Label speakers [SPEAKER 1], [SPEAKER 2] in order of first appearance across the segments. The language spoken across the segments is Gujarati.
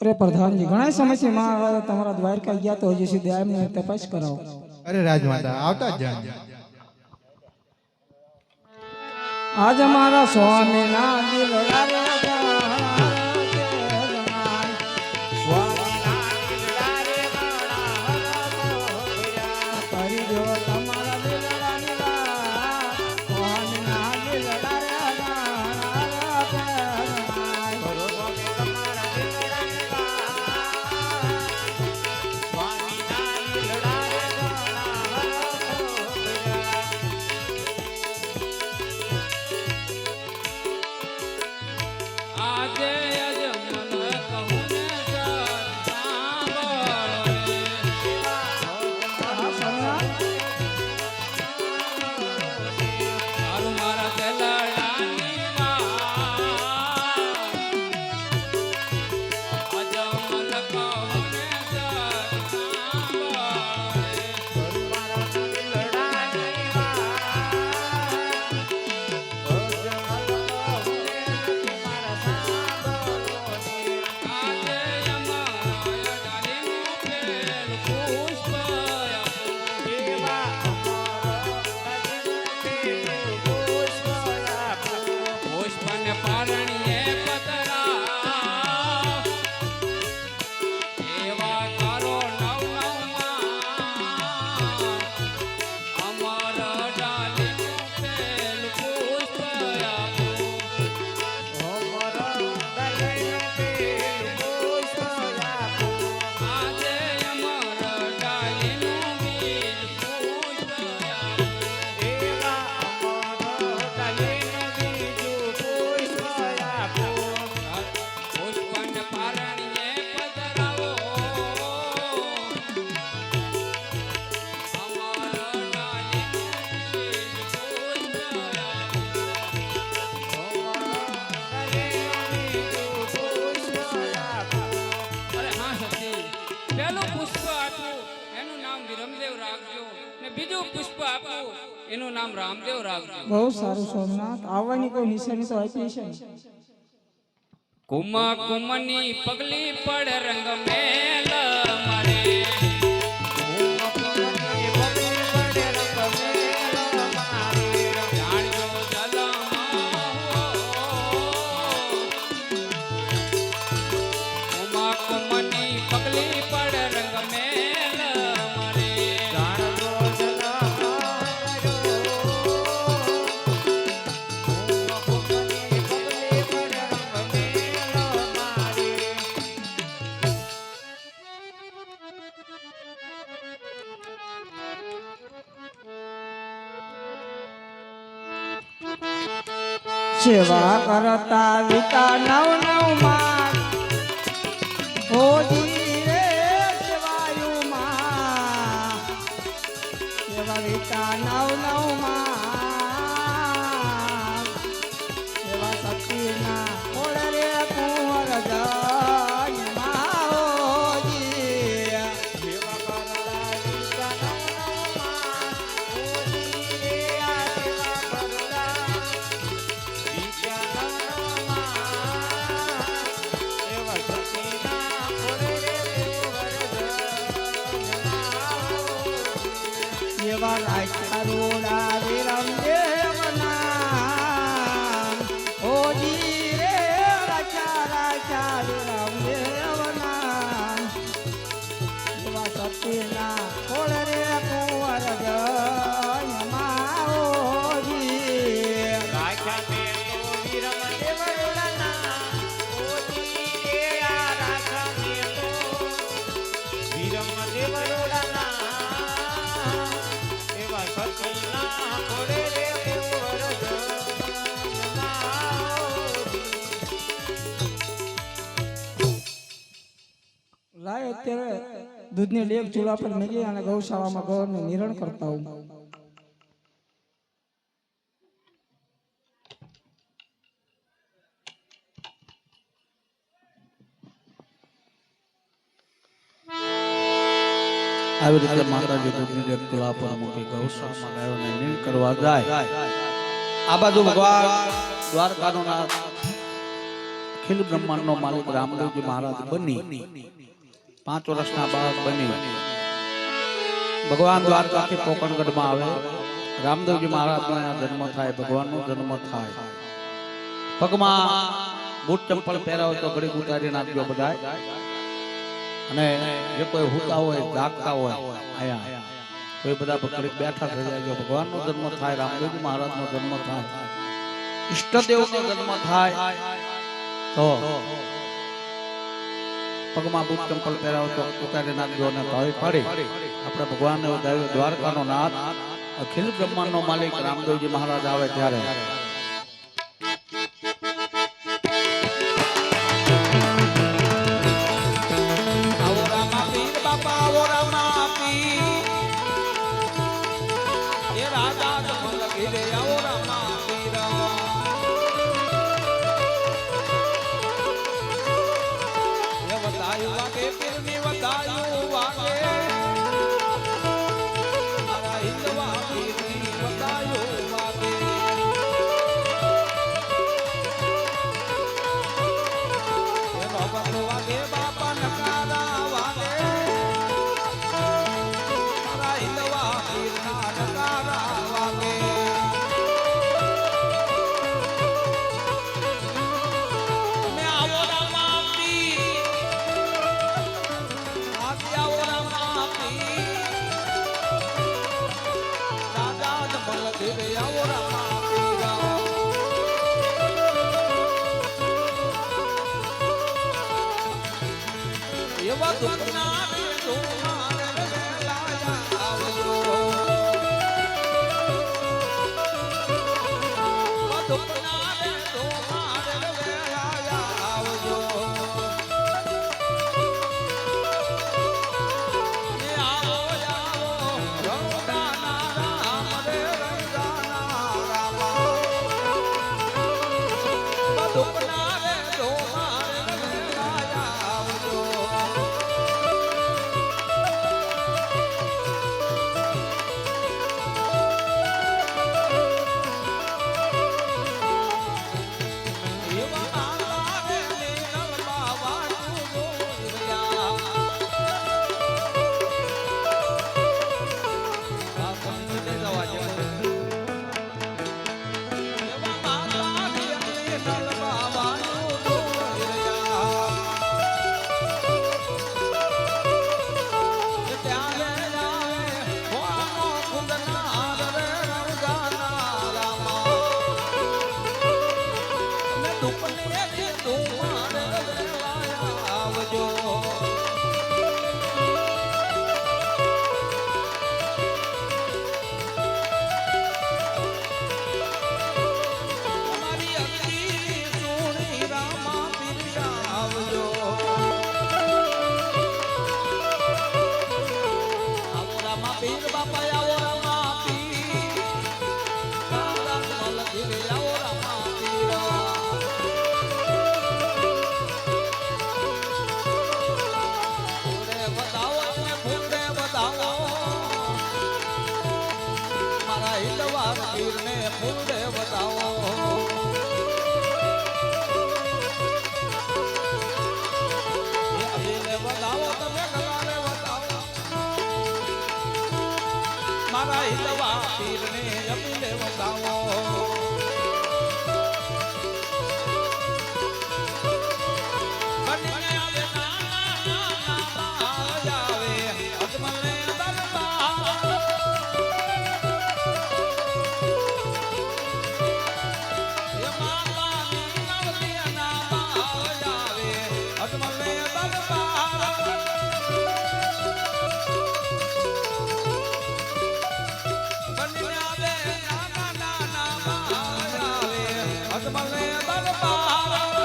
[SPEAKER 1] અરે પ્રધાનજી ઘણા સમયથી તમારા દ્વારકા ગયા તો હજી સુધી એમને તપાસ કરાવો.
[SPEAKER 2] અરે રાજમાતા આવતા જ જાણ.
[SPEAKER 1] આજ મારા સ્વામી ના દિલડા રે
[SPEAKER 3] એનું નામ રામદેવ રાખજો.
[SPEAKER 1] બહુ સારું સોમનાથ. આવવાની કોઈ નિશાની તો આપી છે.
[SPEAKER 3] કુમા કુમની પગલી પડ રંગ મેલ મારે
[SPEAKER 1] સેવા કરતા વિતા નવ નવ માં હોજી રે સેવાયુ માં સેવા વિતા નવ નવ માં સેવા શક્તિ ના કોળ રે કુંવર જન માં હોજી સેવા કરતા વિતા નવ નવ માં હોજી રે આ સેવા કરતા રોડા રે રામદેવ નામ ઓજી રે રાજા રાજા રે રામદેવ નામ એવા સતીના ખોળ રે કુંવર જયમાં ઓજી રાજા તે તો વિરમદેવ નામ ઓજી રે આ રાજા તે તો વિરમદેવ લાય અત્યારે દૂધની લેપ ચૂલા પર મેલી અને ગૌશાળામાં ગૌરનું નિરણ કરતા હું.
[SPEAKER 4] આવી રીતે માતાજી દૂધની લેપ ચૂલા પર મૂકી ગૌશાળામાં ગાયોને નિરણ કરવા જાય. આ બાજુ ભગવાન દ્વારકાનો નાથ અખિલ બ્રહ્માંડનો માલિક રામદેવજી મહારાજ બની 5 વર્ષના બાળક બની ભગવાન દ્વારકાથી પોકણગઢમાં આવે રામદેવજી મહારાજનો અહીંયા જન્મ થાય ભગવાનનો જન્મ થાય પગમાં બૂટ ચંપલ પહેરાવો તો ઘડીક ઉતારી નાખજો બધાય અને જે કોઈ હુતા હોય જાગતા હોય અહીંયા કોઈ બધા ઘડીક બેઠા થઈ જાય ભગવાનનો જન્મ થાય રામદેવજી મહારાજનો જન્મ થાય ઈષ્ટદેવનો જન્મ થાય તો પગમાં બૂટ ચંપલ પહેરાવો તો ઉતારી નાખજો અને ભાવી પાડી આપણે ભગવાનને વધાવ્યો દ્વારકાનો નાથ અખિલ બ્રહ્માંડનો માલિક રામદેવજી મહારાજ આવે ત્યારે
[SPEAKER 3] આવો રામા પીર બાપા આવો રામા પીર એ રાજા જમલ ઘીરે આવો રામા પીર એ વધાયું વાગે પીરની વધાયું વાગે મારા હિંદવા પીરની વધાયું વાગે એ નોબત વાગે બાપા નકારા વાગે મારા હિંદવા પીરના નકારા વાગે તમે આવો રામા પીર આજે આવો રામા પીર રાજા જમલ ઘીરે આવો રામા પીર એવા દુઃખના રે દુઃખના રે વેલાયા આવજો એવા દુઃખના રે દુઃખના રે વેલાયા આવજો ને આવો આવો રંગાના રામ રે રંગાના રામા એવા દુઃખના રે દુઃખના રે વેલાયા આવજો એવા માતા રે નીલમ બાવાનું ગોરિયા આ પંચને જવા દે એવા માતા રે નીલમ બાવાનું ગોરિયા એ ત્યારે આવે હોનો કુંદના રે રંગાના રામા તમે દુઃખને જે તુમારે વેલાયા આવજો તમારી અરજી સુણી રામા પીર આવજો આવો રામા પીર બાપા આવો રામા પીર રાજા જમલ ઘીરે આવો રામા પીર ફૂલે બતાવો ને ફૂલે બતાવો મારા હિંદવા પીરને ફૂલે બતાવો એ અભિને બતાવો તમે ગલાને બતાવો મારા હિંદવા પીરને અભિને બતાવો બનીને આવે નાના નાના બાજ આવે અજમલને દરબાર એ માતાની નવલિયાના બાજ આવે અજમલને દરબાર બનીને આવે નાના નાના બાજ આવે અજમલને દરબાર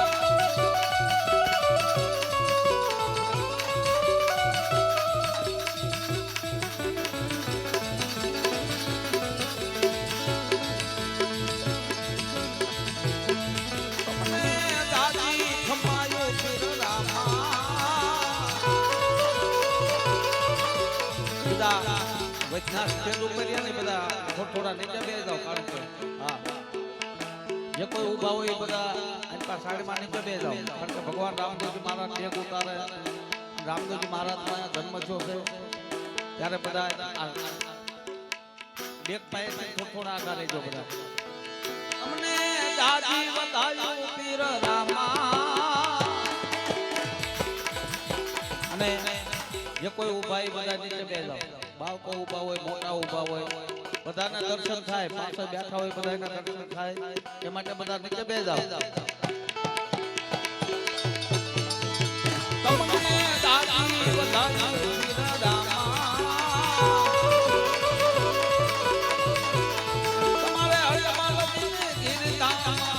[SPEAKER 3] તમને દાદી ખમાયો પીર રામા બધા વચના સ્ટેજ ઉપર રહ્યા ને બધા થોડા નીચે બેસી જાઓ કારણ કે હા
[SPEAKER 4] જે કોઈ ઊભા હોય એ બધા આટલા સાડીમાં નીચે બે જાઓ કારણ કે ભગવાન રામદેવજી મહારાજ ટેક ઉતારે રામદેવજી મહારાજનો અહીંયા જન્મ થયો છે ત્યારે બધા ડેક પાસે થોડા આગળ રહેજો બધા
[SPEAKER 3] અમને દાદી બતાવ્યું પીર રામા
[SPEAKER 4] અને જે કોઈ ઊભા એ બધા નીચે બે જાઓ બાળકો ઊભા હોય મોટા ઊભા હોય બધાના દર્શન થાય પાછળ બેઠા હોય બધાના દર્શન થાય એ માટે બધા નીચે બે જાઓ
[SPEAKER 3] તમને દાદી બતાવ્યું પીર રામા તમારે હળમાં લઈને ગીરધામમાં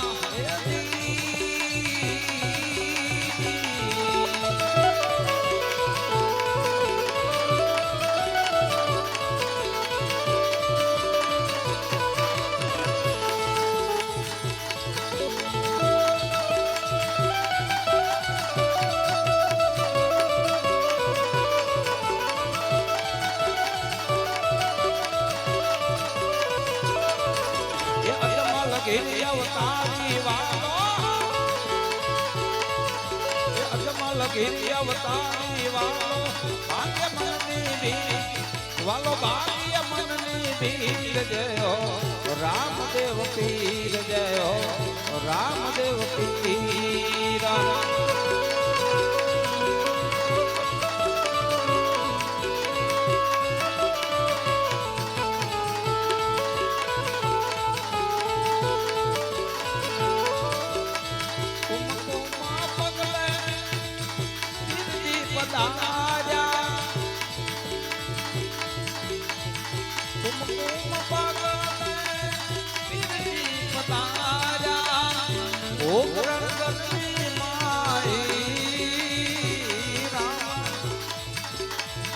[SPEAKER 3] અવતારી વાલો અજમલ અવતારી વાલો ભાગ્ય મનની ભીર વાલો ભાગ્ય મનની ભીર જય રામદેવ પીર જય રામદેવ પીર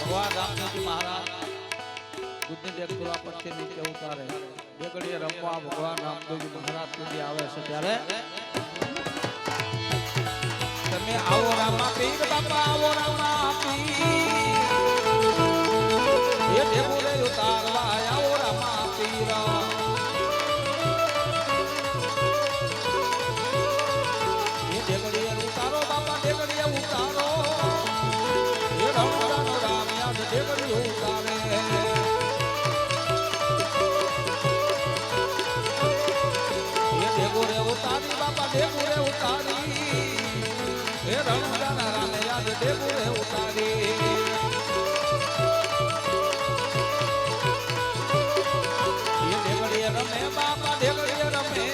[SPEAKER 4] ભગવાન રામદેવજી મહારાજ દૂધની ડેકુરા પરથી નીચે ઉતારે બે ઘડીએ રમવા ભગવાન રામદેવજી મહારાજ સુધી આવે છે ત્યારે
[SPEAKER 3] તમે આવો રામા પીર બાપા આવો રામા પીર એ ઢેબુરે ઉતારવા આવો રામા પીર એ ઢેગડીએ ઉતારો બાપા ઢેગડીએ ઉતારો એ રામ રામ યાદ ઢેગડી ઉતારે એ ઢેગુરે ઉતારી બાપા ઢેગુરે ઉતારી હે રામ રામ યાદ ઢેગુરે ઉતારી એ ઢેગડીએ રમે બાપા ઢેગડીએ રમે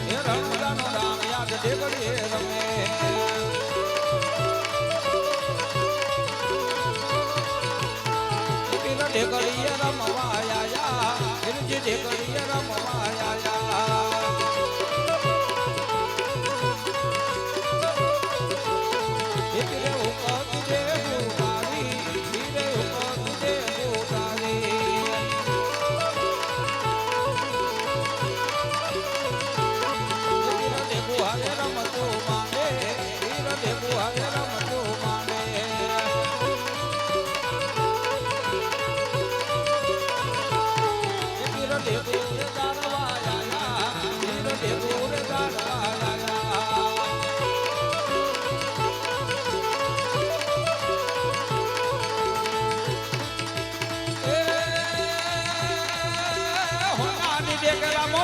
[SPEAKER 3] હે રામ રામ યાદ ઢેગડીએ રમે ઢેગડીએ રમવા આયા હિરજી ઢેગડીએ રમવા આયા ધીરે ઉપર તુજે ઉતારી ધીરે ઉપર તુજે ઉતારી ધીરે દેખો હારે રમતો માંગે ધીરે દેખો હારે રમતો માંગે ધીરે દેખો રે દારવા આયા ધીરે દેખો રે દારવા આયા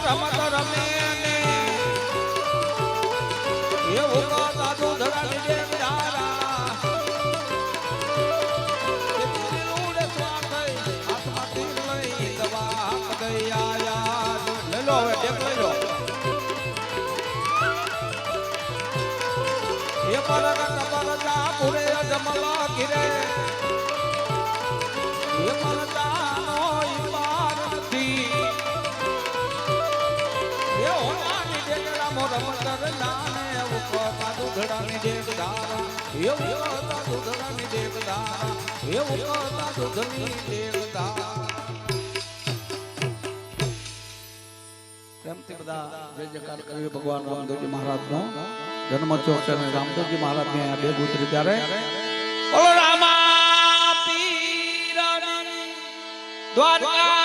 [SPEAKER 3] રમત રમે ને એવું કરતા દૂધડાની દેવદારા ઉડે સ્વાથ હાથમાં તીર લઈ દવા ગઈ આયા લઈ લો હવે ટેક લઈ લો એ પર જા પૂરે જમલા ગીરે એ પરતાનો ઈમાન નથી દૂધડાની દેવદારા એવું કરતા દૂધડાની દેવદારા એવું કરતા દૂધની દેવદારા
[SPEAKER 4] પ્રેમથી બધા જય જયકાર કરીએ ભગવાન રામદેવજી મહારાજનો જન્મ થયો છે અને રામદેવજી મહારાજને આ બે ઉતરી ત્યારે
[SPEAKER 3] બોલો રામા પીરની દ્વારકાધીશની